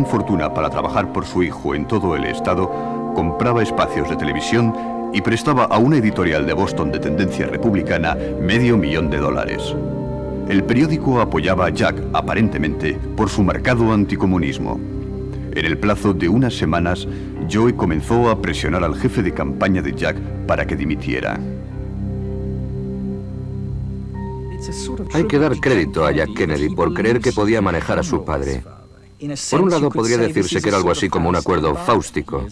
gran fortuna para trabajar por su hijo en todo el estado, compraba espacios de televisión y prestaba a una editorial de Boston de tendencia republicana $500,000. El periódico apoyaba a Jack, aparentemente, por su marcado anticomunismo. En el plazo de unas semanas, Joe comenzó a presionar al jefe de campaña de Jack para que dimitiera. Hay que dar crédito a Jack Kennedy por creer que podía manejar a su padre. Por un lado, podría decirse que era algo así como un acuerdo fáustico.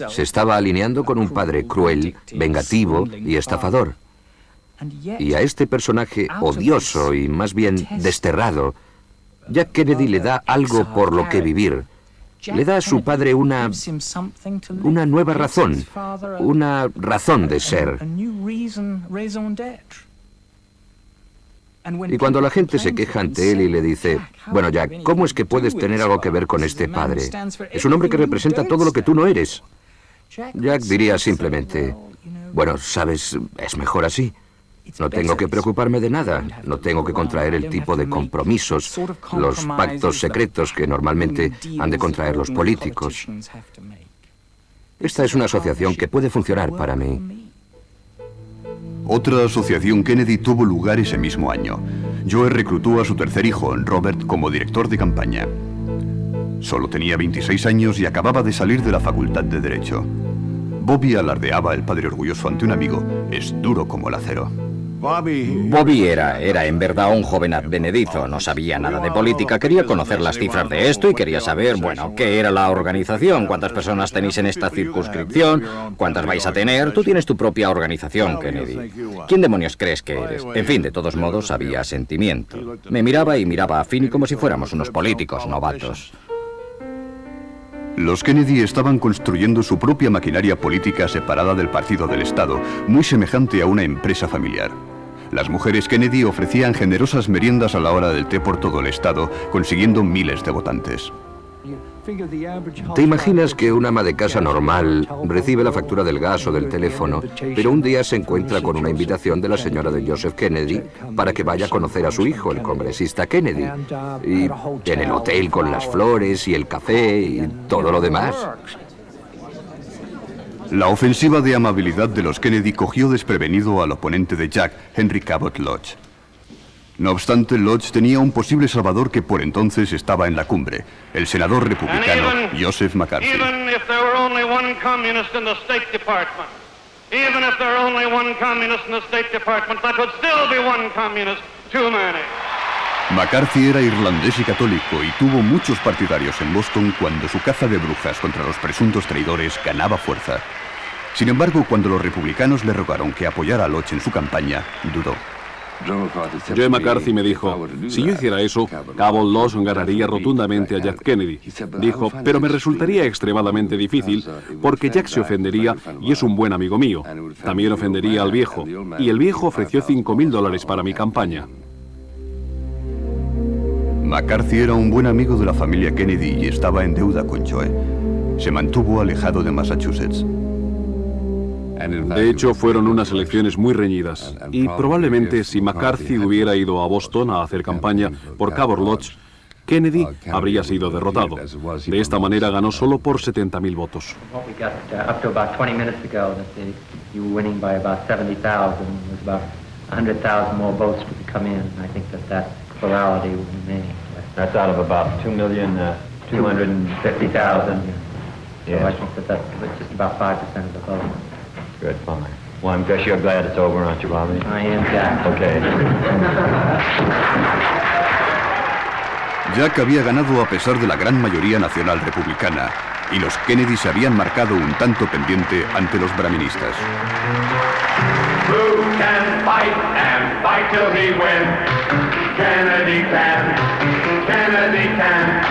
Se estaba alineando con un padre cruel, vengativo y estafador. Y a este personaje odioso y más bien desterrado, Jack Kennedy le da algo por lo que vivir. Le da a su padre una nueva razón, una razón de ser. Y cuando la gente se queja ante él y le dice, bueno, Jack, ¿cómo es que puedes tener algo que ver con este padre? Es un hombre que representa todo lo que tú no eres. Jack diría simplemente, bueno, sabes, es mejor así. No tengo que preocuparme de nada, no tengo que contraer el tipo de compromisos, los pactos secretos que normalmente han de contraer los políticos. Esta es una asociación que puede funcionar para mí. Otra asociación Kennedy tuvo lugar ese mismo año. Joe reclutó a su tercer hijo, Robert, como director de campaña. Solo tenía 26 años y acababa de salir de la Facultad de Derecho. Bobby, alardeaba el padre orgulloso ante un amigo, es duro como el acero. Bobby era en verdad un joven advenedizo, no sabía nada de política, quería conocer las cifras de esto y quería saber, bueno, qué era la organización, cuántas personas tenéis en esta circunscripción, cuántas vais a tener, tú tienes tu propia organización, Kennedy. ¿Quién demonios crees que eres? En fin, de todos modos había sentimiento. Me miraba y miraba a Finney como si fuéramos unos políticos novatos. Los Kennedy estaban construyendo su propia maquinaria política separada del Partido del Estado, muy semejante a una empresa familiar. Las mujeres Kennedy ofrecían generosas meriendas a la hora del té por todo el estado, consiguiendo miles de votantes. ¿Te imaginas que una ama de casa normal recibe la factura del gas o del teléfono, pero un día se encuentra con una invitación de la señora de Joseph Kennedy para que vaya a conocer a su hijo, el congresista Kennedy? Y en el hotel con las flores y el café y todo lo demás. La ofensiva de amabilidad de los Kennedy cogió desprevenido al oponente de Jack, Henry Cabot Lodge. No obstante, Lodge tenía un posible salvador que por entonces estaba en la cumbre, el senador republicano Joseph McCarthy. McCarthy era irlandés y católico y tuvo muchos partidarios en Boston cuando su caza de brujas contra los presuntos traidores ganaba fuerza. Sin embargo, cuando los republicanos le rogaron que apoyara a Lodge en su campaña, dudó. Joe McCarthy me dijo, si yo hiciera eso, Cabot Lodge ganaría rotundamente a Jack Kennedy. Dijo, pero me resultaría extremadamente difícil porque Jack se ofendería y es un buen amigo mío. También ofendería al viejo, y el viejo ofreció $5,000 para mi campaña. McCarthy era un buen amigo de la familia Kennedy y estaba en deuda con Joe. Se mantuvo alejado de Massachusetts. De hecho, fueron unas elecciones muy reñidas, y probablemente si McCarthy hubiera ido a Boston a hacer campaña por Cabot Lodge, Kennedy habría sido derrotado. De esta manera ganó solo por 70,000 votos. That's out of about 2,250,000. So I think that's just about 5% of the vote. Good, fine. Well, I guess you're glad it's over, aren't you, Bobby? I am, Jack. Okay. Jack había ganado a pesar de la gran mayoría nacional republicana, y los Kennedy se habían marcado un tanto pendiente ante los brahministas. Who can fight and fight till he wins? Kennedy can, Kennedy can.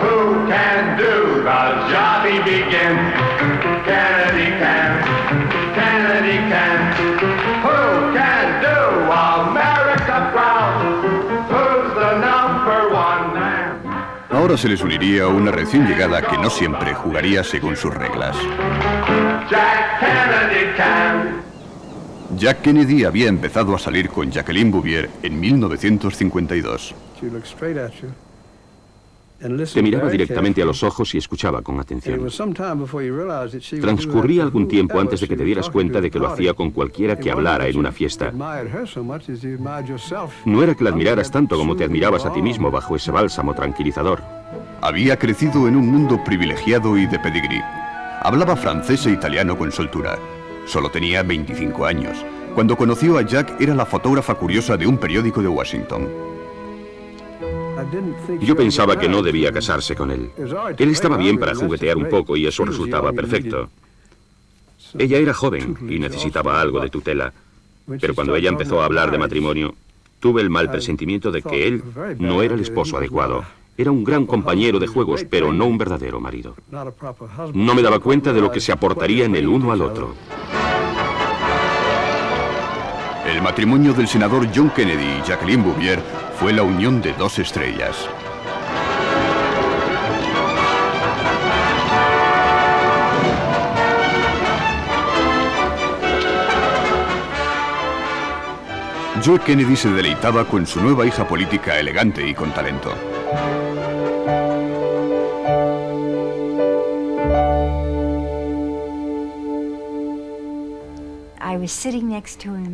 Who can do the job he begins? Kennedy can, Kennedy can. Who can do America proud? Who's the number one man? Ahora se les uniría una recién llegada que no siempre jugaría según sus reglas. Jack Kennedy can. Jack Kennedy había empezado a salir con Jacqueline Bouvier en 1952. Te miraba directamente a los ojos y escuchaba con atención. Transcurría algún tiempo antes de que te dieras cuenta de que lo hacía con cualquiera que hablara en una fiesta. No era que la admiraras tanto como te admirabas a ti mismo bajo ese bálsamo tranquilizador. Había crecido en un mundo privilegiado y de pedigrí. Hablaba francés e italiano con soltura. Solo tenía 25 años. Cuando conoció a Jack, era la fotógrafa curiosa de un periódico de Washington. Yo pensaba que no debía casarse con él. Él estaba bien para juguetear un poco y eso resultaba perfecto. Ella era joven y necesitaba algo de tutela. Pero cuando ella empezó a hablar de matrimonio, tuve el mal presentimiento de que él no era el esposo adecuado. Era un gran compañero de juegos, pero no un verdadero marido. No me daba cuenta de lo que se aportarían el uno al otro. El matrimonio del senador John Kennedy y Jacqueline Bouvier fue la unión de dos estrellas. Joe Kennedy se deleitaba con su nueva hija política elegante y con talento.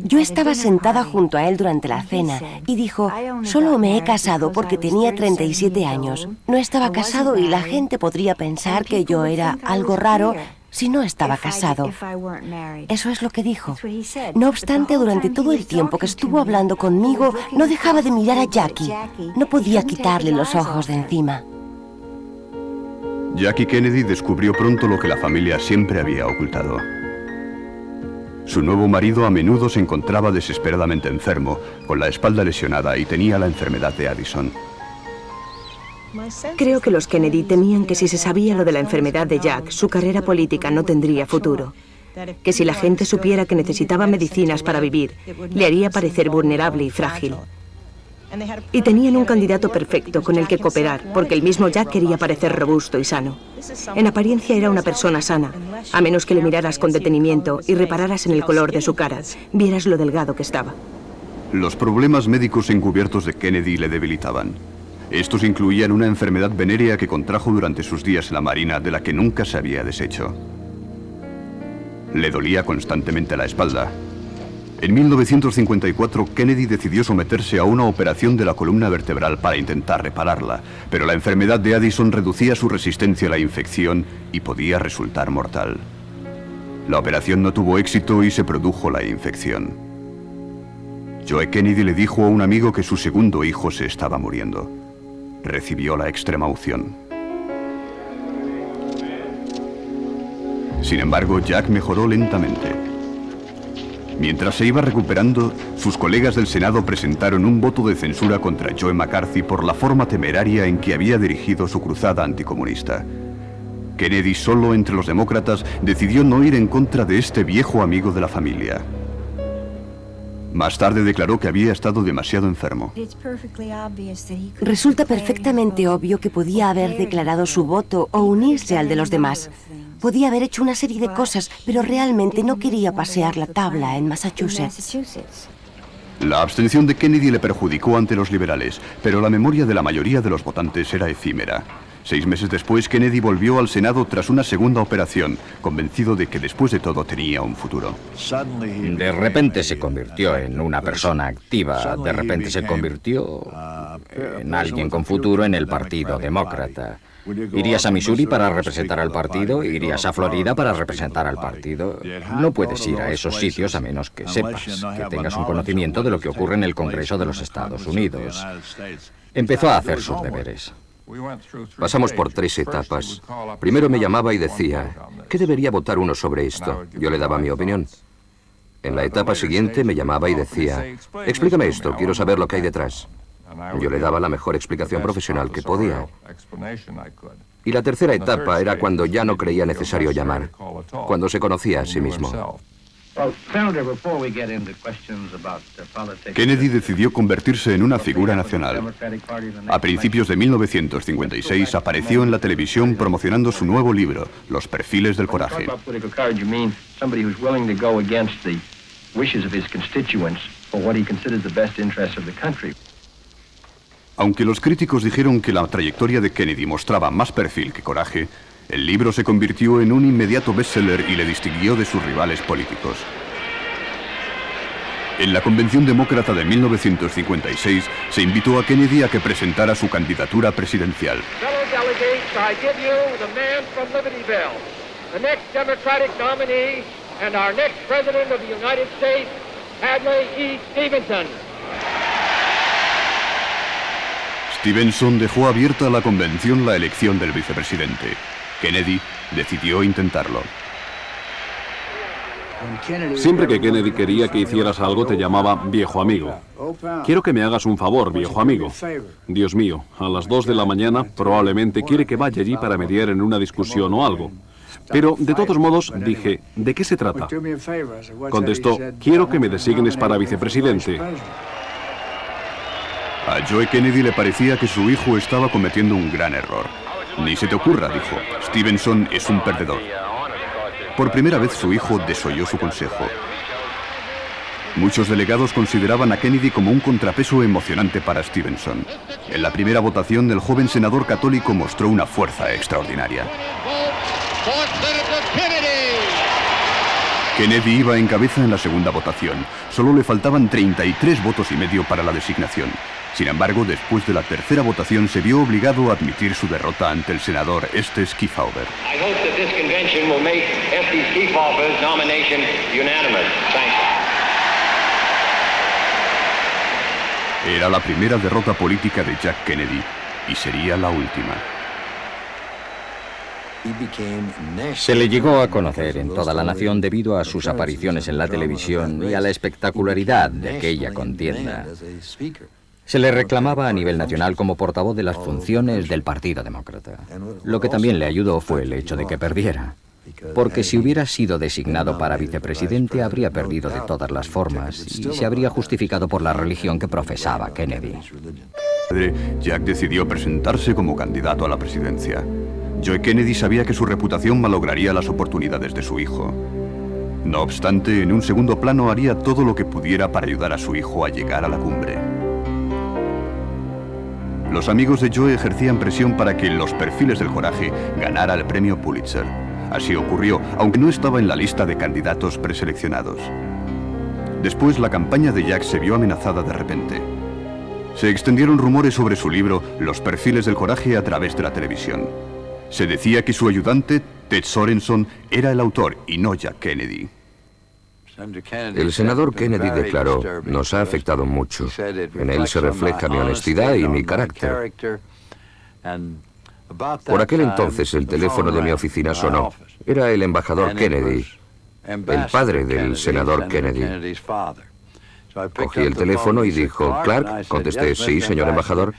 Yo estaba sentada junto a él durante la cena y dijo, solo me he casado porque tenía 37 años. No estaba casado y la gente podría pensar que yo era algo raro si no estaba casado. Eso es lo que dijo. No obstante, durante todo el tiempo que estuvo hablando conmigo, no dejaba de mirar a Jackie. No podía quitarle los ojos de encima. Jackie Kennedy descubrió pronto lo que la familia siempre había ocultado. Su nuevo marido a menudo se encontraba desesperadamente enfermo, con la espalda lesionada y tenía la enfermedad de Addison. Creo que los Kennedy temían que si se sabía lo de la enfermedad de Jack, su carrera política no tendría futuro. Que si la gente supiera que necesitaba medicinas para vivir, le haría parecer vulnerable y frágil. Y tenían un candidato perfecto con el que cooperar, porque el mismo Jack quería parecer robusto y sano. En apariencia era una persona sana, a menos que le miraras con detenimiento y repararas en el color de su cara, vieras lo delgado que estaba. Los problemas médicos encubiertos de Kennedy le debilitaban. Estos incluían una enfermedad venérea que contrajo durante sus días en la Marina, de la que nunca se había deshecho. Le dolía constantemente la espalda. En 1954, Kennedy decidió someterse a una operación de la columna vertebral para intentar repararla, pero la enfermedad de Addison reducía su resistencia a la infección y podía resultar mortal. La operación no tuvo éxito y se produjo la infección. Joe Kennedy le dijo a un amigo que su segundo hijo se estaba muriendo. Recibió la extrema unción. Sin embargo, Jack mejoró lentamente. Mientras se iba recuperando, sus colegas del Senado presentaron un voto de censura contra Joe McCarthy por la forma temeraria en que había dirigido su cruzada anticomunista. Kennedy, solo entre los demócratas, decidió no ir en contra de este viejo amigo de la familia. Más tarde declaró que había estado demasiado enfermo. Resulta perfectamente obvio que podía haber declarado su voto o unirse al de los demás. Podía haber hecho una serie de cosas, pero realmente no quería pasear la tabla en Massachusetts. La abstención de Kennedy le perjudicó ante los liberales, pero la memoria de la mayoría de los votantes era efímera. 6 meses después, Kennedy volvió al Senado tras una segunda operación, convencido de que después de todo tenía un futuro. De repente se convirtió en una persona activa, de repente se convirtió en alguien con futuro en el Partido Demócrata. ¿Irías a Missouri para representar al partido? ¿Irías a Florida para representar al partido? No puedes ir a esos sitios a menos que sepas, que tengas un conocimiento de lo que ocurre en el Congreso de los Estados Unidos. Empezó a hacer sus deberes. Pasamos por 3 etapas. Primero me llamaba y decía, ¿qué debería votar uno sobre esto? Yo le daba mi opinión. En la etapa siguiente me llamaba y decía, explícame esto, quiero saber lo que hay detrás. Yo le daba la mejor explicación profesional que podía. Y la tercera etapa era cuando ya no creía necesario llamar, cuando se conocía a sí mismo. Kennedy decidió convertirse en una figura nacional. A principios de 1956 apareció en la televisión promocionando su nuevo libro, Los perfiles del coraje. Aunque los críticos dijeron que la trayectoria de Kennedy mostraba más perfil que coraje, el libro se convirtió en un inmediato bestseller y le distinguió de sus rivales políticos. En la Convención Demócrata de 1956 se invitó a Kennedy a que presentara su candidatura presidencial. Fellow delegates, I give you the man from Libertyville, the next Democratic nominee and our next President of the United States, Adlai E. Stevenson. Stevenson dejó abierta a la convención la elección del vicepresidente. Kennedy decidió intentarlo. Siempre que Kennedy quería que hicieras algo, te llamaba viejo amigo. Quiero que me hagas un favor, viejo amigo. Dios mío, a las 2 de la mañana probablemente quiere que vaya allí para mediar en una discusión o algo. Pero, de todos modos, dije, ¿de qué se trata? Contestó, quiero que me designes para vicepresidente. A Joe Kennedy le parecía que su hijo estaba cometiendo un gran error. Ni se te ocurra, dijo, Stevenson es un perdedor. Por primera vez su hijo desoyó su consejo. Muchos delegados consideraban a Kennedy como un contrapeso emocionante para Stevenson. En la primera votación, el joven senador católico mostró una fuerza extraordinaria. Kennedy iba en cabeza en la segunda votación. Solo le faltaban 33 votos y medio para la designación. Sin embargo, después de la tercera votación se vio obligado a admitir su derrota ante el senador Estes Kefauver. Era la primera derrota política de Jack Kennedy y sería la última. Se le llegó a conocer en toda la nación debido a sus apariciones en la televisión y a la espectacularidad de aquella contienda. Se le reclamaba a nivel nacional como portavoz de las funciones del Partido Demócrata. Lo que también le ayudó fue el hecho de que perdiera. Porque si hubiera sido designado para vicepresidente habría perdido de todas las formas y se habría justificado por la religión que profesaba Kennedy. Jack decidió presentarse como candidato a la presidencia. Joe Kennedy sabía que su reputación malograría las oportunidades de su hijo. No obstante, en un segundo plano haría todo lo que pudiera para ayudar a su hijo a llegar a la cumbre. Los amigos de Joe ejercían presión para que Los perfiles del coraje ganara el premio Pulitzer. Así ocurrió, aunque no estaba en la lista de candidatos preseleccionados. Después, la campaña de Jack se vio amenazada de repente. Se extendieron rumores sobre su libro Los perfiles del coraje a través de la televisión. Se decía que su ayudante, Ted Sorenson, era el autor y no Jack Kennedy. El senador Kennedy declaró, nos ha afectado mucho. En él se refleja mi honestidad y mi carácter. Por aquel entonces el teléfono de mi oficina sonó. Era el embajador Kennedy, el padre del senador Kennedy. Cogí el teléfono y dijo, Clark, contesté, sí, señor embajador.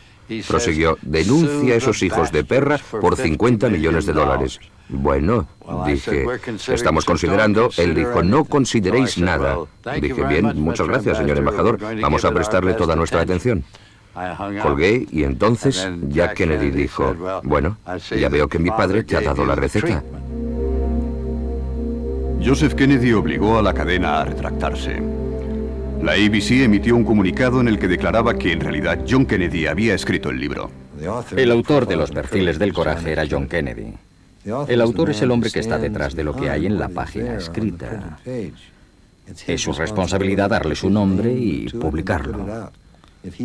Prosiguió, denuncia a esos hijos de perra por $50 millones. Bueno, dije, estamos considerando. Él dijo, no consideréis nada. Dije, bien, muchas gracias, señor embajador. Vamos a prestarle toda nuestra atención. Colgué y entonces Jack Kennedy dijo, bueno, ya veo que mi padre te ha dado la receta. Joseph Kennedy obligó a la cadena a retractarse. La ABC emitió un comunicado en el que declaraba que en realidad John Kennedy había escrito el libro. El autor de Los perfiles del coraje era John Kennedy. El autor es el hombre que está detrás de lo que hay en la página escrita. Es su responsabilidad darle su nombre y publicarlo.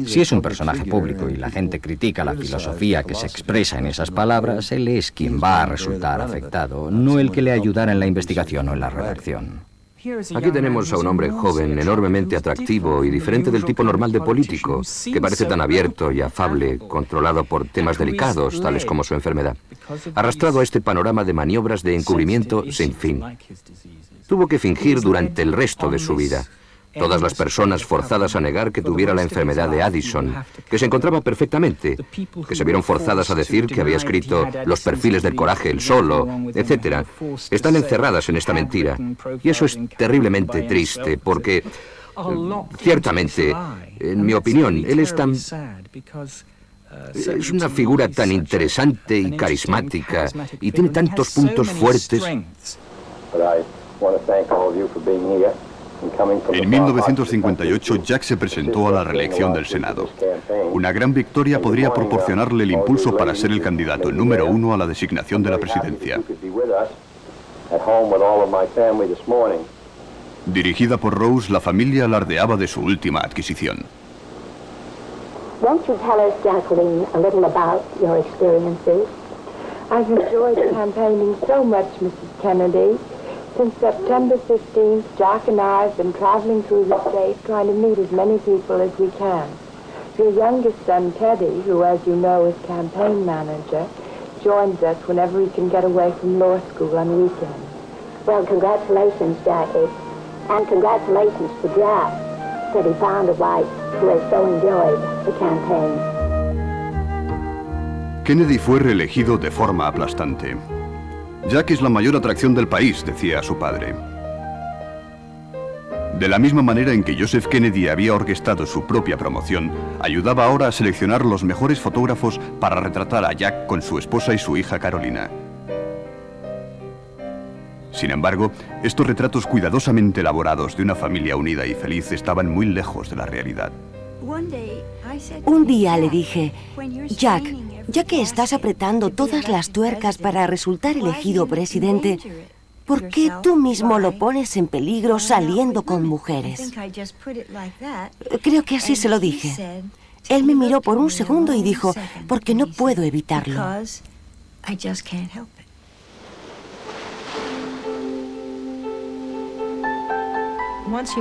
Si es un personaje público y la gente critica la filosofía que se expresa en esas palabras, él es quien va a resultar afectado, no el que le ayudara en la investigación o en la redacción. Aquí tenemos a un hombre joven, enormemente atractivo y diferente del tipo normal de político, que parece tan abierto y afable, controlado por temas delicados, tales como su enfermedad, arrastrado a este panorama de maniobras de encubrimiento sin fin. Tuvo que fingir durante el resto de su vida. Todas las personas forzadas a negar que tuviera la enfermedad de Addison, que se encontraba perfectamente, que se vieron forzadas a decir que había escrito Los perfiles del coraje, él solo, etc., están encerradas en esta mentira. Y eso es terriblemente triste, porque, ciertamente, en mi opinión, él es una figura tan interesante y carismática, y tiene tantos puntos fuertes. En 1958, Jack se presentó a la reelección del Senado. Una gran victoria podría proporcionarle el impulso para ser el candidato número 1 a la designación de la presidencia. Dirigida por Rose, la familia alardeaba de su última adquisición. Won't you tell us, Jacqueline, a little about your experiences? I've enjoyed campaigning so much, Mrs. Kennedy. Since September 15th, Jack and I have been traveling through the state trying to meet as many people as we can. Your youngest son, Teddy, who, as you know, is campaign manager, joins us whenever he can get away from law school on weekends. Well, congratulations, Jackie. And congratulations to Jack, that he found a wife who has so enjoyed the campaign. Kennedy fue reelegido de forma aplastante. Jack es la mayor atracción del país, decía su padre. De la misma manera en que Joseph Kennedy había orquestado su propia promoción, ayudaba ahora a seleccionar los mejores fotógrafos para retratar a Jack con su esposa y su hija Carolina. Sin embargo, estos retratos cuidadosamente elaborados de una familia unida y feliz estaban muy lejos de la realidad. Un día le dije, Jack, ya que estás apretando todas las tuercas para resultar elegido presidente, ¿por qué tú mismo lo pones en peligro saliendo con mujeres? Creo que así se lo dije. Él me miró por un segundo y dijo, porque no puedo evitarlo.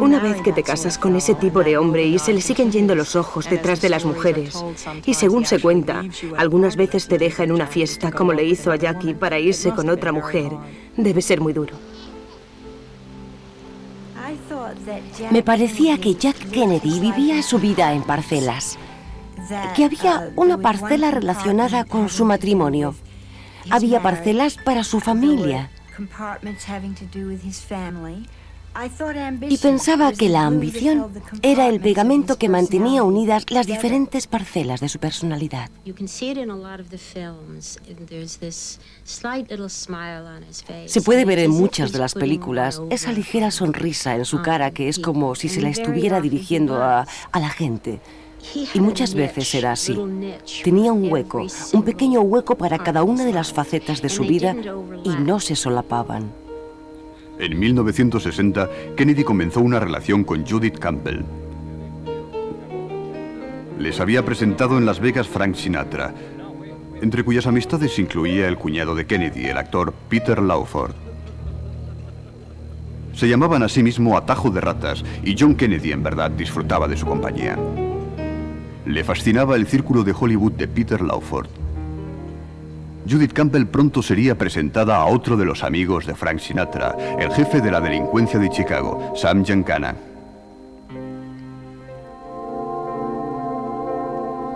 Una vez que te casas con ese tipo de hombre y se le siguen yendo los ojos detrás de las mujeres, y según se cuenta, algunas veces te deja en una fiesta como le hizo a Jackie para irse con otra mujer, debe ser muy duro. Me parecía que Jack Kennedy vivía su vida en parcelas, que había una parcela relacionada con su matrimonio. Había parcelas para su familia. Y pensaba que la ambición era el pegamento que mantenía unidas las diferentes parcelas de su personalidad. Se puede ver en muchas de las películas esa ligera sonrisa en su cara que es como si se la estuviera dirigiendo a la gente. Y muchas veces era así. Tenía un hueco, un pequeño hueco para cada una de las facetas de su vida y no se solapaban. En 1960, Kennedy comenzó una relación con Judith Campbell. Les había presentado en Las Vegas Frank Sinatra, entre cuyas amistades incluía el cuñado de Kennedy, el actor Peter Lawford. Se llamaban a sí mismo Atajo de Ratas y John Kennedy en verdad disfrutaba de su compañía. Le fascinaba el círculo de Hollywood de Peter Lawford. Judith Campbell pronto sería presentada a otro de los amigos de Frank Sinatra, el jefe de la delincuencia de Chicago, Sam Giancana.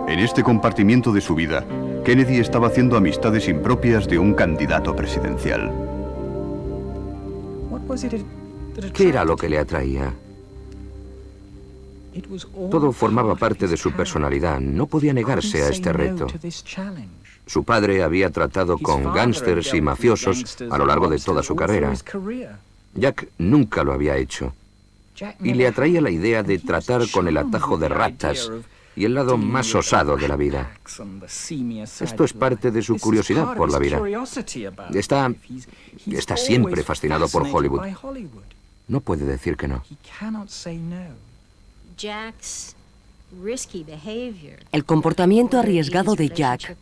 En este compartimiento de su vida, Kennedy estaba haciendo amistades impropias de un candidato presidencial. ¿Qué era lo que le atraía? Todo formaba parte de su personalidad. No podía negarse a este reto. Su padre había tratado con gángsters y mafiosos a lo largo de toda su carrera. Jack nunca lo había hecho. Y le atraía la idea de tratar con el atajo de ratas y el lado más osado de la vida. Esto es parte de su curiosidad por la vida. Está siempre fascinado por Hollywood. No puede decir que no. El comportamiento arriesgado de Jack,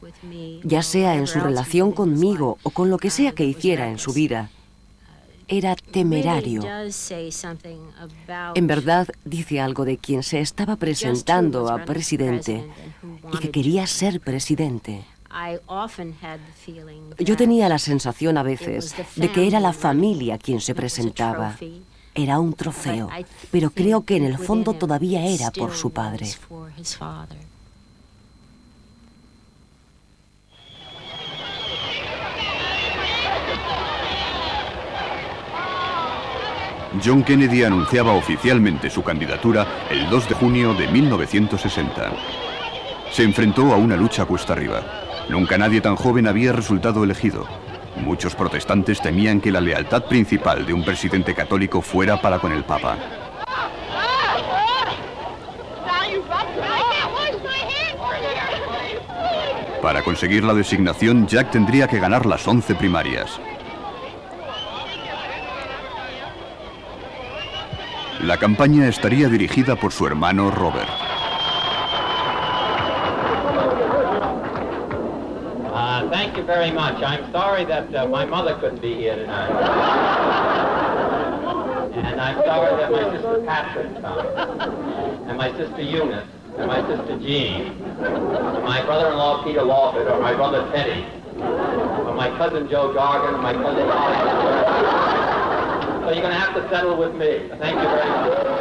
ya sea en su relación conmigo o con lo que sea que hiciera en su vida, era temerario. En verdad, dice algo de quien se estaba presentando a presidente y que quería ser presidente. Yo tenía la sensación a veces de que era la familia quien se presentaba. Era un trofeo, pero creo que en el fondo todavía era por su padre. John Kennedy anunciaba oficialmente su candidatura el 2 de junio de 1960. Se enfrentó a una lucha cuesta arriba. Nunca nadie tan joven había resultado elegido. Muchos protestantes temían que la lealtad principal de un presidente católico fuera para con el Papa. Para conseguir la designación, Jack tendría que ganar las 11 primarias. La campaña estaría dirigida por su hermano Robert. Thank you very much. I'm sorry that my mother couldn't be here tonight. And I'm sorry that my sister Pat couldn't come. And my sister Eunice. And my sister Jean. And my brother-in-law Peter Lawford, or my brother Teddy. Or my cousin Joe Gargan, and my cousin Holly. So you're going to have to settle with me. Thank you very much.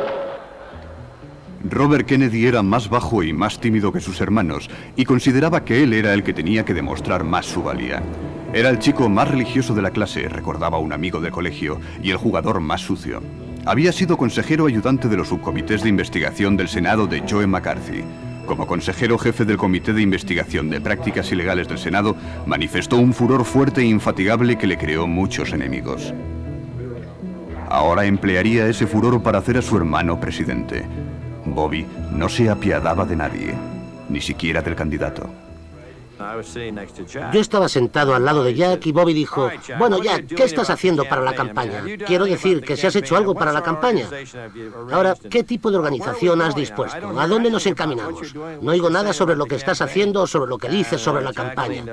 Robert Kennedy era más bajo y más tímido que sus hermanos, y consideraba que él era el que tenía que demostrar más su valía. Era el chico más religioso de la clase, recordaba un amigo de colegio, y el jugador más sucio. Había sido consejero ayudante de los subcomités de investigación del Senado de Joe McCarthy. Como consejero jefe del Comité de Investigación de Prácticas Ilegales del Senado, manifestó un furor fuerte e infatigable que le creó muchos enemigos. Ahora emplearía ese furor para hacer a su hermano presidente. Bobby no se apiadaba de nadie, ni siquiera del candidato. Yo estaba sentado al lado de Jack y Bobby dijo, bueno, Jack, ¿qué estás haciendo para la campaña? Quiero decir que si has hecho algo para la campaña. Ahora, ¿qué tipo de organización has dispuesto? ¿A dónde nos encaminamos? No oigo nada sobre lo que estás haciendo o sobre lo que dices sobre la campaña.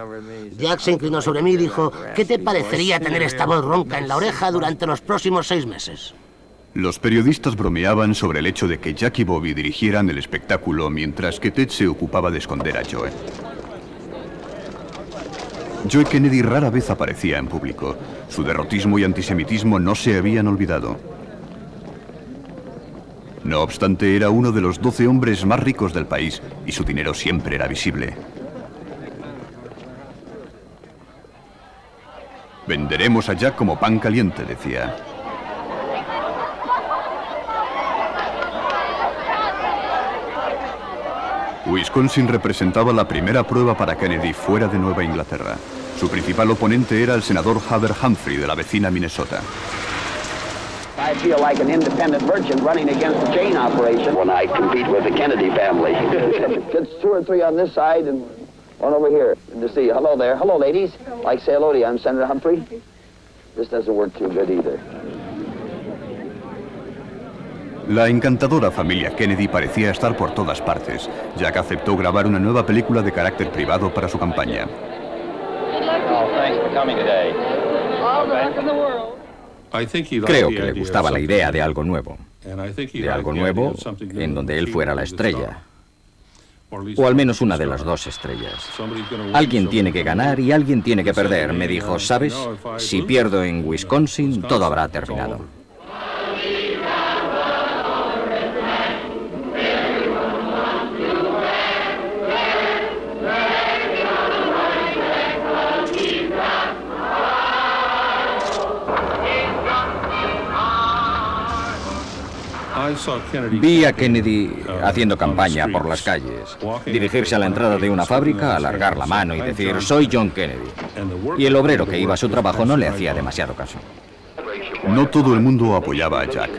Jack se inclinó sobre mí y dijo, ¿qué te parecería tener esta voz ronca en la oreja durante los próximos 6 meses? Los periodistas bromeaban sobre el hecho de que Jack y Bobby dirigieran el espectáculo mientras que Ted se ocupaba de esconder a Joe. Joe Kennedy rara vez aparecía en público. Su derrotismo y antisemitismo no se habían olvidado. No obstante, era uno de los 12 hombres más ricos del país y su dinero siempre era visible. Venderemos a Jack como pan caliente, decía. Wisconsin representaba la primera prueba para Kennedy fuera de Nueva Inglaterra. Su principal oponente era el senador Hubert Humphrey de la vecina Minnesota. I feel like an independent merchant running against the chain operation when I compete with the Kennedy family. It's 2 or 3 on this side and 1 over here. To see, hello there. Hello, ladies. Like say hello to you. I'm Senator Humphrey. This doesn't work too good either. La encantadora familia Kennedy parecía estar por todas partes. Jack aceptó grabar una nueva película de carácter privado para su campaña. Creo que le gustaba la idea de algo nuevo. De algo nuevo en donde él fuera la estrella. O al menos una de las 2 estrellas. Alguien tiene que ganar y alguien tiene que perder. Me dijo, ¿sabes? Si pierdo en Wisconsin, todo habrá terminado. Vi a Kennedy haciendo campaña por las calles, dirigirse a la entrada de una fábrica, alargar la mano y decir, soy John Kennedy. Y el obrero que iba a su trabajo no le hacía demasiado caso. No todo el mundo apoyaba a Jack.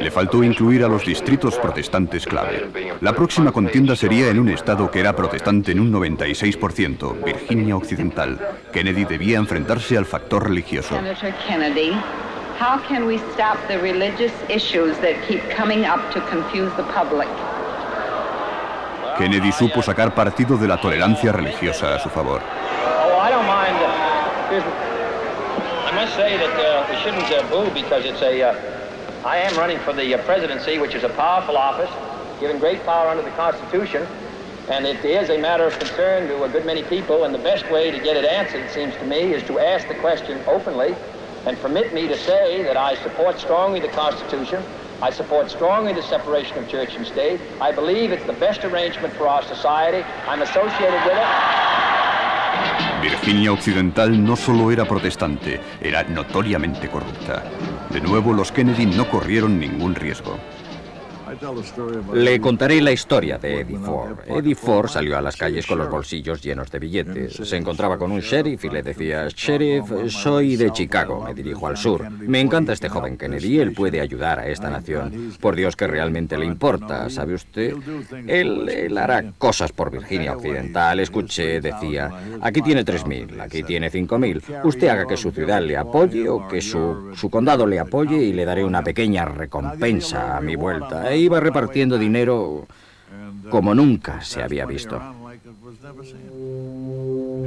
Le faltó incluir a los distritos protestantes clave. La próxima contienda sería en un estado que era protestante en un 96%, Virginia Occidental. Kennedy debía enfrentarse al factor religioso. Senator Kennedy, how can we stop the religious issues that keep coming up to confuse the public? Kennedy supo sacar partido de la tolerancia religiosa a su favor. Oh, I don't mind. I must say that we shouldn't boo because it's I am running for the presidency, which is a powerful office, given great power under the Constitution, and it is a matter of concern to a good many people, and the best way to get it answered, it seems to me, is to ask the question openly and permit me to say that I support strongly the Constitution, I support strongly the separation of church and state, I believe it's the best arrangement for our society, I'm associated with it. Virginia Occidental no solo era protestante, era notoriamente corrupta. De nuevo, los Kennedy no corrieron ningún riesgo. Le contaré la historia de Eddie Ford. Eddie Ford salió a las calles con los bolsillos llenos de billetes. Se encontraba con un sheriff y le decía: Sheriff, soy de Chicago, me dirijo al sur. Me encanta este joven Kennedy, él puede ayudar a esta nación. Por Dios que realmente le importa, ¿sabe usted? Él hará cosas por Virginia Occidental. Escuché, decía: aquí tiene 3.000, aquí tiene 5.000. Usted haga que su ciudad le apoye o que su condado le apoye y le daré una pequeña recompensa a mi vuelta. E iba repartiendo dinero como nunca se había visto.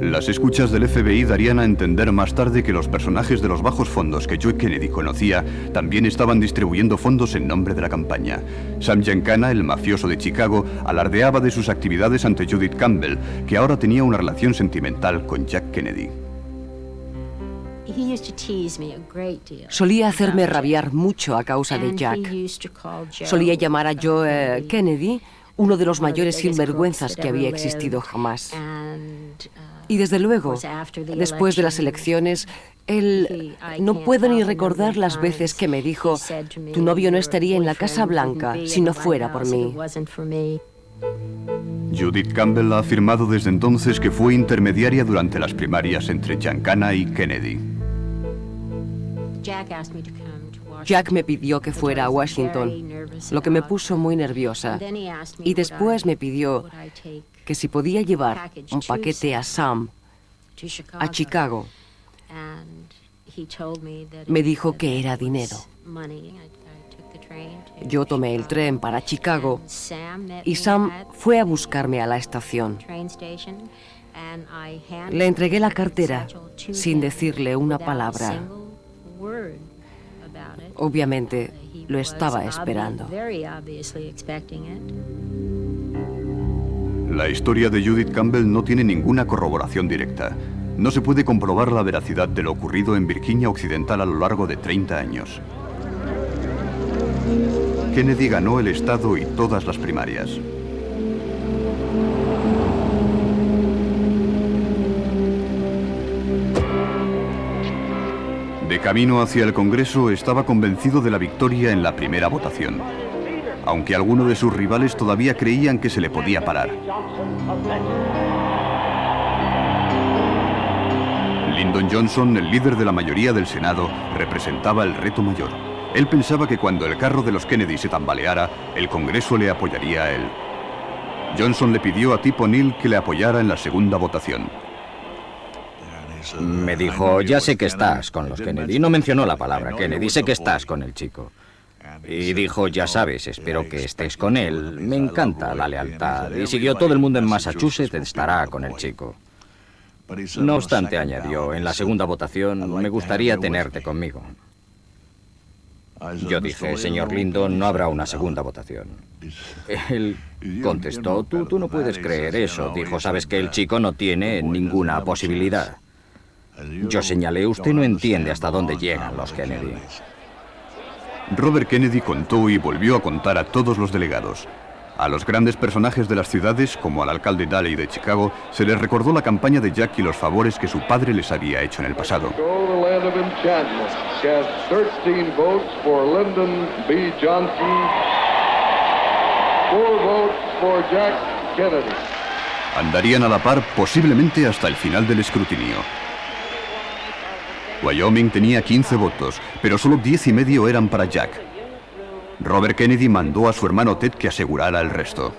Las escuchas del FBI darían a entender más tarde que los personajes de los bajos fondos que Joe Kennedy conocía también estaban distribuyendo fondos en nombre de la campaña. Sam Giancana, el mafioso de Chicago, alardeaba de sus actividades ante Judith Campbell, que ahora tenía una relación sentimental con Jack Kennedy. Solía hacerme rabiar mucho a causa de Jack. Solía llamar a Joe Kennedy uno de los mayores sinvergüenzas que había existido jamás. Y desde luego, después de las elecciones, no puedo ni recordar las veces que me dijo: tu novio no estaría en la Casa Blanca si no fuera por mí. Judith Campbell ha afirmado desde entonces que fue intermediaria durante las primarias entre Giancana y Kennedy. Jack me pidió que fuera a Washington, lo que me puso muy nerviosa. Y después me pidió que si podía llevar un paquete a Sam, a Chicago. Me dijo que era dinero. Yo tomé el tren para Chicago y Sam fue a buscarme a la estación. Le entregué la cartera sin decirle una palabra. Obviamente lo estaba esperando. La historia de Judith Campbell no tiene ninguna corroboración directa. No se puede comprobar la veracidad de lo ocurrido en Virginia Occidental a lo largo de 30 años. Kennedy ganó el estado y todas las primarias. De camino hacia el Congreso, estaba convencido de la victoria en la primera votación, aunque algunos de sus rivales todavía creían que se le podía parar. Lyndon Johnson, el líder de la mayoría del Senado, representaba el reto mayor. Él pensaba que cuando el carro de los Kennedy se tambaleara, el Congreso le apoyaría a él. Johnson le pidió a Tip O'Neill que le apoyara en la segunda votación. Me dijo: ya sé que estás con los Kennedy. No mencionó la palabra Kennedy, sé que estás con el chico. Y dijo: ya sabes, espero que estés con él. Me encanta la lealtad. Y siguió: todo el mundo en Massachusetts estará con el chico. No obstante, añadió: en la segunda votación me gustaría tenerte conmigo. Yo dije: señor Lyndon, no habrá una segunda votación. Él contestó: tú no puedes creer eso. Dijo: sabes que el chico no tiene ninguna posibilidad. Yo señalé: usted no entiende hasta dónde llegan los Kennedy. Robert Kennedy contó y volvió a contar a todos los delegados. A los grandes personajes de las ciudades, como al alcalde Daley de Chicago, se les recordó la campaña de Jack y los favores que su padre les había hecho en el pasado. Andarían a la par posiblemente hasta el final del escrutinio. Wyoming tenía 15 votos, pero solo 10,5 eran para Jack. Robert Kennedy mandó a su hermano Ted que asegurara el resto.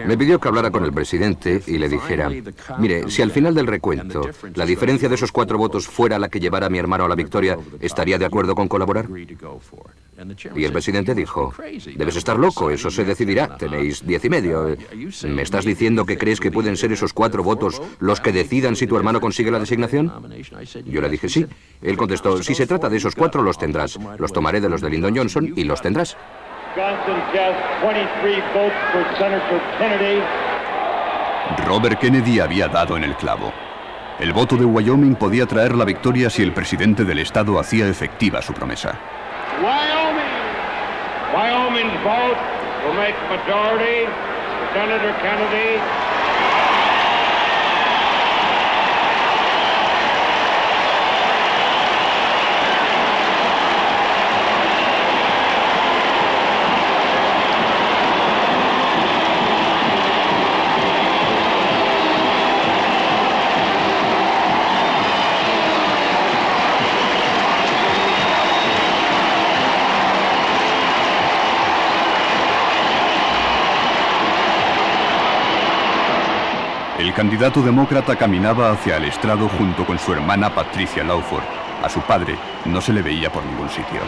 Me pidió que hablara con el presidente y le dijera: mire, si al final del recuento la diferencia de esos 4 votos fuera la que llevara a mi hermano a la victoria, ¿estaría de acuerdo con colaborar? Y el presidente dijo: debes estar loco, eso se decidirá, tenéis 10,5. ¿Me estás diciendo que crees que pueden ser esos 4 votos los que decidan si tu hermano consigue la designación? Yo le dije sí. Él contestó: si se trata de esos 4, los tendrás. Los tomaré de los de Lyndon Johnson y los tendrás. Robert Kennedy había dado en el clavo. El voto de Wyoming podía traer la victoria si el presidente del estado hacía efectiva su promesa. Wyoming's vote will make majority for Senator Kennedy. candidato demócrata caminaba hacia el estrado junto con su hermana Patricia Lawford. A su padre no se le veía por ningún sitio.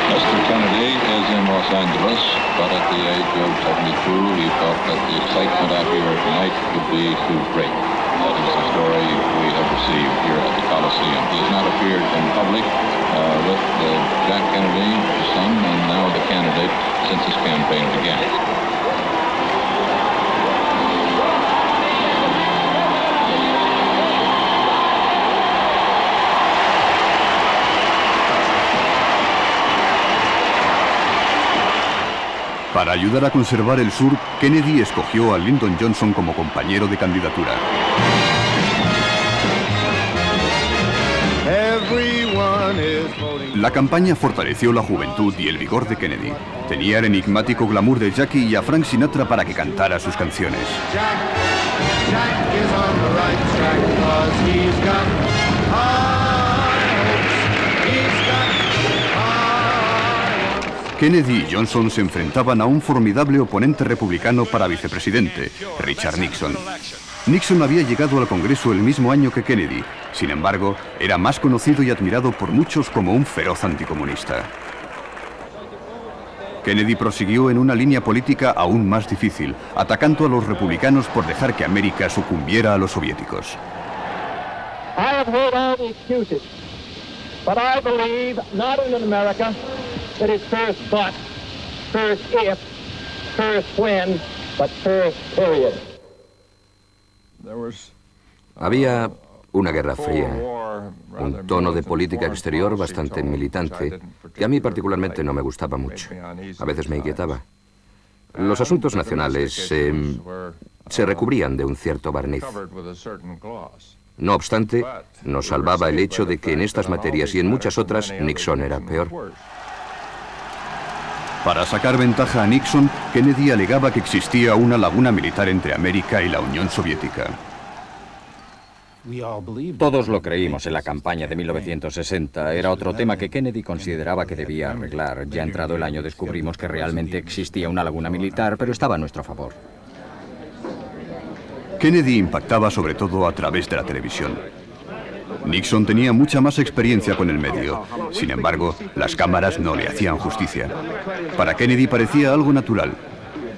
Mr. Kennedy is in Los Angeles, but at the age of 72, he felt that the excitement out here tonight would be too great. That is the story we have received here at the Coliseum. He has not appeared in public with Jack Kennedy, his son, and now the candidate since his campaign began. Para ayudar a conservar el sur, Kennedy escogió a Lyndon Johnson como compañero de candidatura. La campaña fortaleció la juventud y el vigor de Kennedy. Tenía el enigmático glamour de Jackie y a Frank Sinatra para que cantara sus canciones. Kennedy y Johnson se enfrentaban a un formidable oponente republicano para vicepresidente, Richard Nixon. Nixon había llegado al Congreso el mismo año que Kennedy. Sin embargo, era más conocido y admirado por muchos como un feroz anticomunista. Kennedy prosiguió en una línea política aún más difícil, atacando a los republicanos por dejar que América sucumbiera a los soviéticos. I have heard all the excuses, but I believe not in America that it's first but, first if, first when, but first period. Había una guerra fría, un tono de política exterior bastante militante, que a mí particularmente no me gustaba mucho. A veces me inquietaba. Los asuntos nacionales se recubrían de un cierto barniz. No obstante, nos salvaba el hecho de que en estas materias y en muchas otras Nixon era peor. Para sacar ventaja a Nixon, Kennedy alegaba que existía una laguna militar entre América y la Unión Soviética. Todos lo creímos en la campaña de 1960. Era otro tema que Kennedy consideraba que debía arreglar. Ya entrado el año descubrimos que realmente existía una laguna militar, pero estaba a nuestro favor. Kennedy impactaba sobre todo a través de la televisión. Nixon tenía mucha más experiencia con el medio. Sin embargo, las cámaras no le hacían justicia. Para Kennedy parecía algo natural.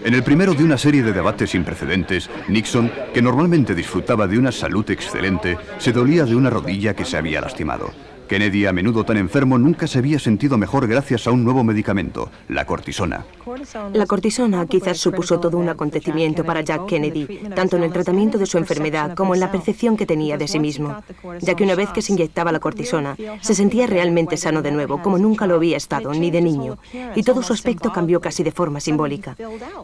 En el primero de una serie de debates sin precedentes, Nixon, que normalmente disfrutaba de una salud excelente, se dolía de una rodilla que se había lastimado. Kennedy, a menudo tan enfermo, nunca se había sentido mejor gracias a un nuevo medicamento, la cortisona. La cortisona quizás supuso todo un acontecimiento para Jack Kennedy, tanto en el tratamiento de su enfermedad como en la percepción que tenía de sí mismo, ya que una vez que se inyectaba la cortisona, se sentía realmente sano de nuevo, como nunca lo había estado, ni de niño, y todo su aspecto cambió casi de forma simbólica.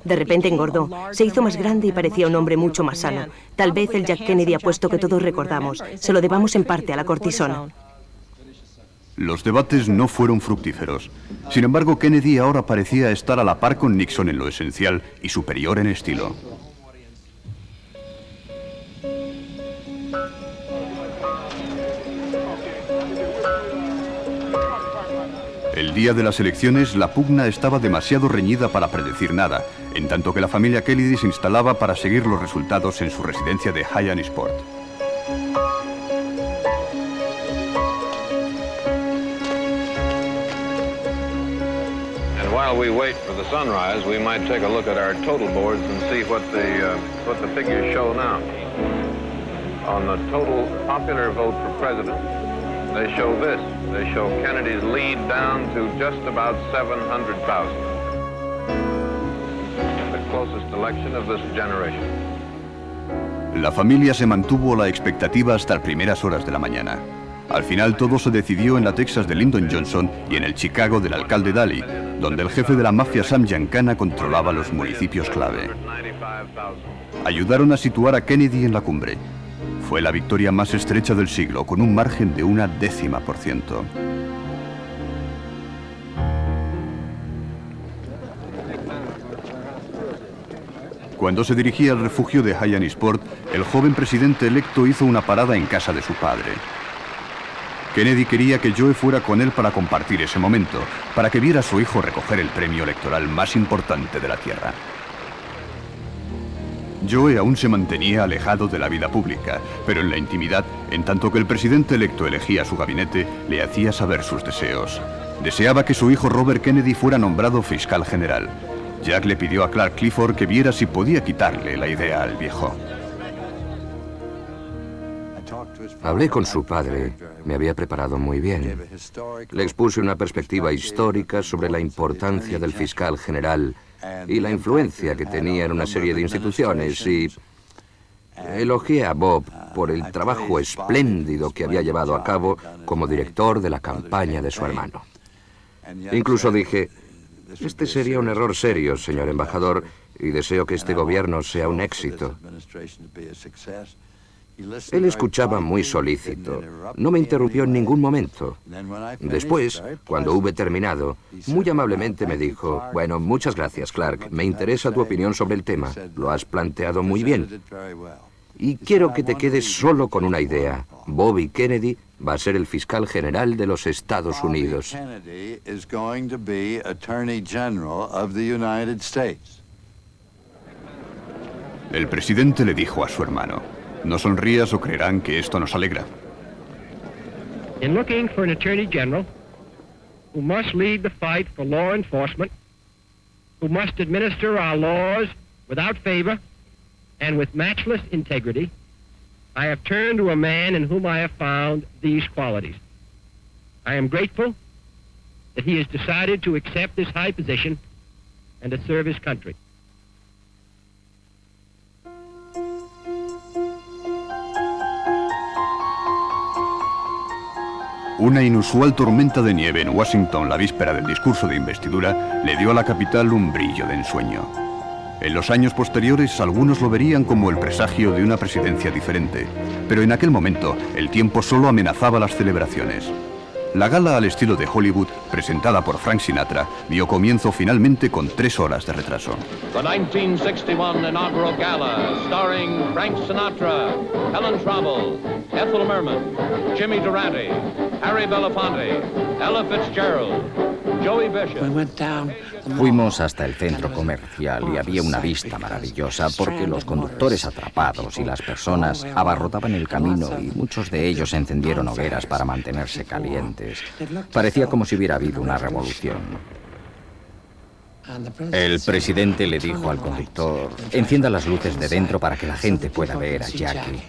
De repente engordó, se hizo más grande y parecía un hombre mucho más sano. Tal vez el Jack Kennedy apuesto que todos recordamos, se lo debamos en parte a la cortisona. Los debates no fueron fructíferos. Sin embargo, Kennedy ahora parecía estar a la par con Nixon en lo esencial y superior en estilo. El día de las elecciones, la pugna estaba demasiado reñida para predecir nada, en tanto que la familia Kennedy se instalaba para seguir los resultados en su residencia de Hyannisport. While we wait for the sunrise, we might take a look at our total boards and see what the figures show now. On the total popular vote for president, they show this. They show Kennedy's lead down to just about 700,000. The closest election of this generation. La familia se mantuvo a la expectativa hasta primeras horas de la mañana. Al final todo se decidió en la Texas de Lyndon Johnson y en el Chicago del alcalde Daley, donde el jefe de la mafia Sam Giancana controlaba los municipios clave. Ayudaron a situar a Kennedy en la cumbre. Fue la victoria más estrecha del siglo, con un margen de 0,1%. Cuando se dirigía al refugio de Hyannisport, el joven presidente electo hizo una parada en casa de su padre. Kennedy quería que Joe fuera con él para compartir ese momento, para que viera a su hijo recoger el premio electoral más importante de la tierra. Joe aún se mantenía alejado de la vida pública, pero en la intimidad, en tanto que el presidente electo elegía su gabinete, le hacía saber sus deseos. Deseaba que su hijo Robert Kennedy fuera nombrado fiscal general. Jack le pidió a Clark Clifford que viera si podía quitarle la idea al viejo. Hablé con su padre, me había preparado muy bien. Le expuse una perspectiva histórica sobre la importancia del fiscal general y la influencia que tenía en una serie de instituciones, y elogié a Bob por el trabajo espléndido que había llevado a cabo como director de la campaña de su hermano. Incluso dije: este sería un error serio, señor embajador, y deseo que este gobierno sea un éxito. Él escuchaba muy solícito, no me interrumpió en ningún momento. Después, cuando hube terminado, muy amablemente me dijo: bueno, muchas gracias, Clark, me interesa tu opinión sobre el tema, lo has planteado muy bien. Y quiero que te quedes solo con una idea: Bobby Kennedy va a ser el fiscal general de los Estados Unidos. El presidente le dijo a su hermano: no sonrías o creerán que esto nos alegra. In looking for an attorney general who must lead the fight for law enforcement, who must administer our laws without favor and with matchless integrity, I have turned to a man in whom I have found these qualities. I am grateful that he has decided to accept this high position and to serve his country. Una inusual tormenta de nieve en Washington la víspera del discurso de investidura le dio a la capital un brillo de ensueño. En los años posteriores, algunos lo verían como el presagio de una presidencia diferente, pero en aquel momento el tiempo solo amenazaba las celebraciones. La gala al estilo de Hollywood, presentada por Frank Sinatra, dio comienzo finalmente con 3 horas de retraso. The 1961 inaugural gala, starring Frank Sinatra, Helen Travel, Ethel Merman, Jimmy Durante, Harry Belafonte, Ella Fitzgerald, Joey Bishop. Fuimos hasta el centro comercial y había una vista maravillosa porque los conductores atrapados y las personas abarrotaban el camino y muchos de ellos encendieron hogueras para mantenerse calientes. Parecía como si hubiera habido una revolución. El presidente le dijo al conductor: encienda las luces de dentro para que la gente pueda ver a Jackie.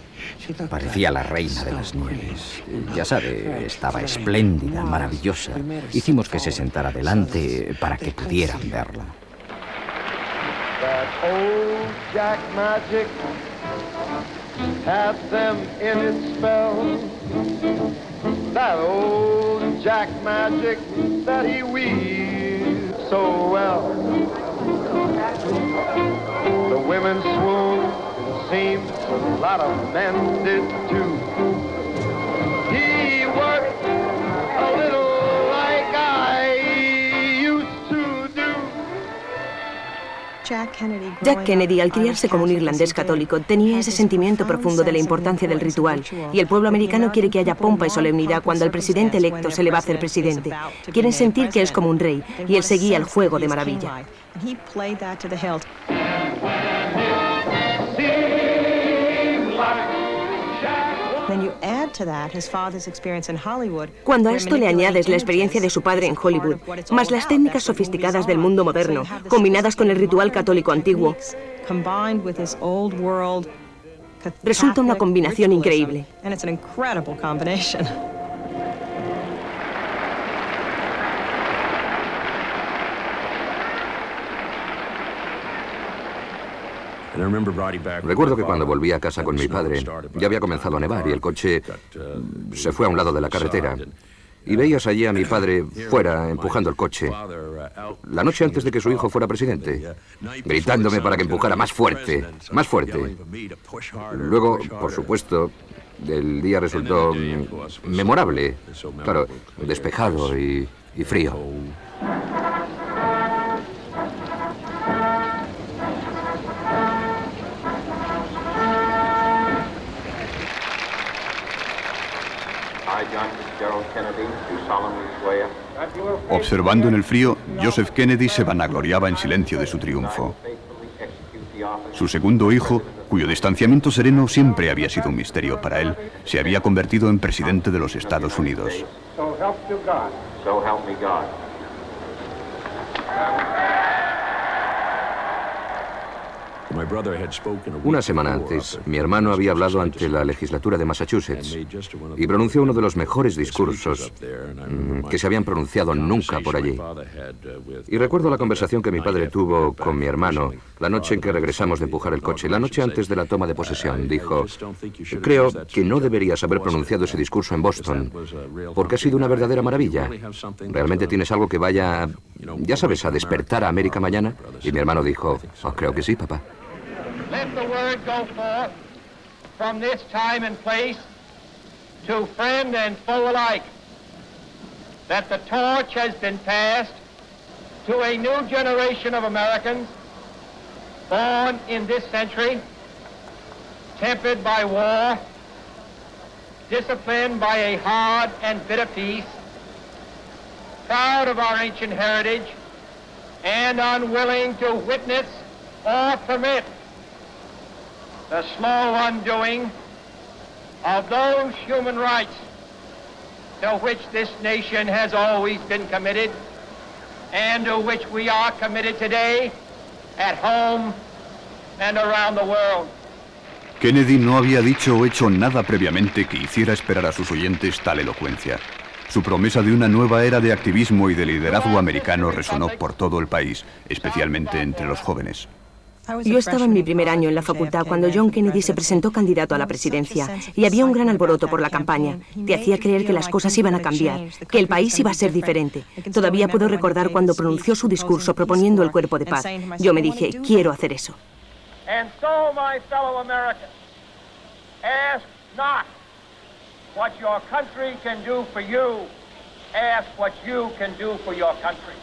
Parecía la reina de las nieves. Ya sabe, estaba espléndida, maravillosa. Hicimos que se sentara delante para que pudieran verla. That old Jack magic had them in its spell. That old Jack magic that he weaves so well. The women swoon, seems a lot of men did too. He worked a little like I used to do. Jack Kennedy, al criarse como un irlandés católico, tenía ese sentimiento profundo de la importancia del ritual, y el pueblo americano quiere que haya pompa y solemnidad cuando el presidente electo se le va a hacer presidente. Quieren sentir que es como un rey, y él seguía el juego de maravilla. Cuando a esto le añades la experiencia de su padre en Hollywood, más las técnicas sofisticadas del mundo moderno, combinadas con el ritual católico antiguo, resulta una combinación increíble. Recuerdo que cuando volví a casa con mi padre, ya había comenzado a nevar y el coche se fue a un lado de la carretera. Y veías allí a mi padre fuera, empujando el coche, la noche antes de que su hijo fuera presidente, gritándome para que empujara más fuerte, más fuerte. Luego, por supuesto, el día resultó memorable, claro, despejado y frío. Observando en el frío, Joseph Kennedy se vanagloriaba en silencio de su triunfo. Su segundo hijo, cuyo distanciamiento sereno siempre había sido un misterio para él, se había convertido en presidente de los Estados Unidos. So help you God. So help me God. Una semana antes, mi hermano había hablado ante la legislatura de Massachusetts y pronunció uno de los mejores discursos que se habían pronunciado nunca por allí. Y recuerdo la conversación que mi padre tuvo con mi hermano la noche en que regresamos de empujar el coche, la noche antes de la toma de posesión. Dijo: creo que no deberías haber pronunciado ese discurso en Boston, porque ha sido una verdadera maravilla. ¿Realmente tienes algo que vaya, ya sabes, a despertar a América mañana? Y mi hermano dijo: oh, creo que sí, papá. Let the word go forth from this time and place to friend and foe alike that the torch has been passed to a new generation of Americans born in this century, tempered by war, disciplined by a hard and bitter peace, proud of our ancient heritage, and unwilling to witness or permit the slow undoing of those human rights to which this nation has always been committed and to which we are committed today at home and around the world. Kennedy no había dicho o hecho nada previamente que hiciera esperar a sus oyentes tal elocuencia. Su promesa de una nueva era de activismo y de liderazgo americano resonó por todo el país, especialmente entre los jóvenes. Yo estaba en mi primer año en la facultad cuando John Kennedy se presentó candidato a la presidencia y había un gran alboroto por la campaña. Te hacía creer que las cosas iban a cambiar, que el país iba a ser diferente. Todavía puedo recordar cuando pronunció su discurso proponiendo el cuerpo de paz. Yo me dije, quiero hacer eso. And so, my fellow Americans, ask not what your country can do for you, ask what you can do for your country.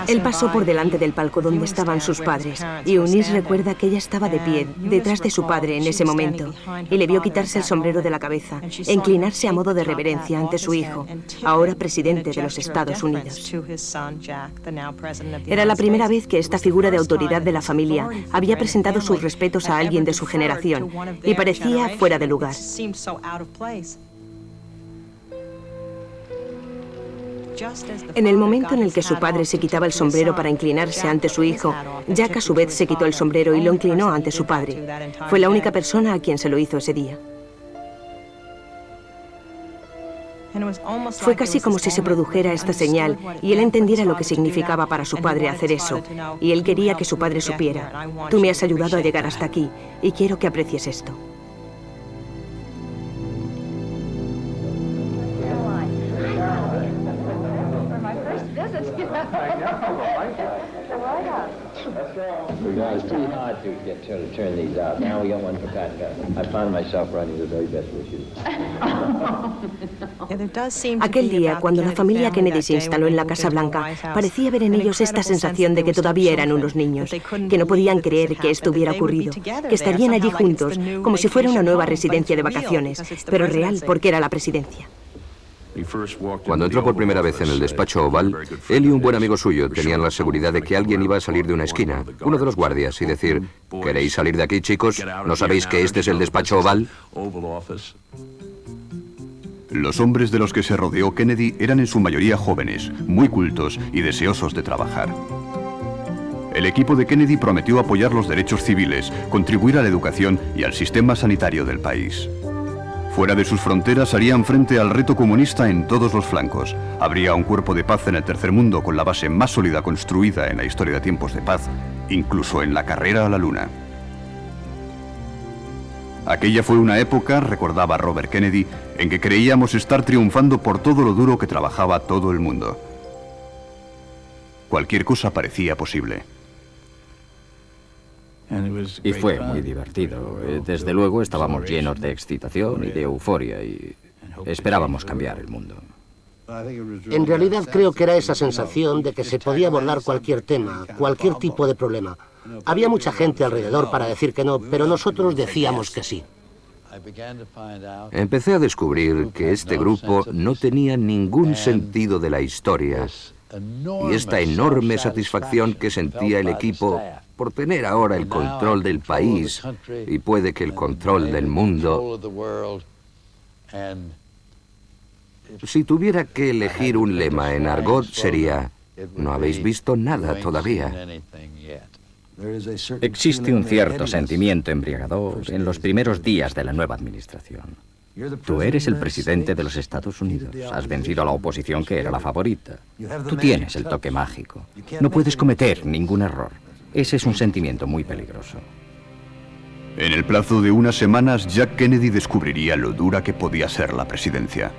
Él pasó por delante del palco donde estaban sus padres, y Eunice recuerda que ella estaba de pie, detrás de su padre en ese momento, y le vio quitarse el sombrero de la cabeza e inclinarse a modo de reverencia ante su hijo, ahora presidente de los Estados Unidos. Era la primera vez que esta figura de autoridad de la familia había presentado sus respetos a alguien de su generación, y parecía fuera de lugar. En el momento en el que su padre se quitaba el sombrero para inclinarse ante su hijo, Jack a su vez se quitó el sombrero y lo inclinó ante su padre. Fue la única persona a quien se lo hizo ese día. Fue casi como si se produjera esta señal y él entendiera lo que significaba para su padre hacer eso. Y él quería que su padre supiera: tú me has ayudado a llegar hasta aquí y quiero que aprecies esto. It's pretty hard to turn these out. Now we got one for Pat. I found myself writing the very best wishes. Aquel día, cuando la familia Kennedy se instaló en la Casa Blanca, parecía ver en ellos esta sensación de que todavía eran unos niños, que no podían creer que esto hubiera ocurrido, que estarían allí juntos, como si fuera una nueva residencia de vacaciones, pero real porque era la presidencia. Cuando entró por primera vez en el despacho oval, él y un buen amigo suyo tenían la seguridad de que alguien iba a salir de una esquina, uno de los guardias, y decir: ¿queréis salir de aquí, chicos? ¿No sabéis que este es el despacho oval? Los hombres de los que se rodeó Kennedy eran en su mayoría jóvenes, muy cultos y deseosos de trabajar. El equipo de Kennedy prometió apoyar los derechos civiles, contribuir a la educación y al sistema sanitario del país. Fuera de sus fronteras harían frente al reto comunista en todos los flancos. Habría un cuerpo de paz en el tercer mundo con la base más sólida construida en la historia de tiempos de paz, incluso en la carrera a la luna. Aquella fue una época, recordaba Robert Kennedy, en que creíamos estar triunfando por todo lo duro que trabajaba todo el mundo. Cualquier cosa parecía posible. Y fue muy divertido. Desde luego estábamos llenos de excitación y de euforia y esperábamos cambiar el mundo. En realidad creo que era esa sensación de que se podía abordar cualquier tema, cualquier tipo de problema. Había mucha gente alrededor para decir que no, pero nosotros decíamos que sí. Empecé a descubrir que este grupo no tenía ningún sentido de la historia y esta enorme satisfacción que sentía el equipo por tener ahora el control del país y puede que el control del mundo. Si tuviera que elegir un lema en argot sería: no habéis visto nada todavía. Existe un cierto sentimiento embriagador en los primeros días de la nueva administración. Tú eres el presidente de los Estados Unidos. Has vencido a la oposición, que era la favorita. Tú tienes el toque mágico. No puedes cometer ningún error. Ese es un sentimiento muy peligroso. En el plazo de unas semanas, Jack Kennedy descubriría lo dura que podía ser la presidencia.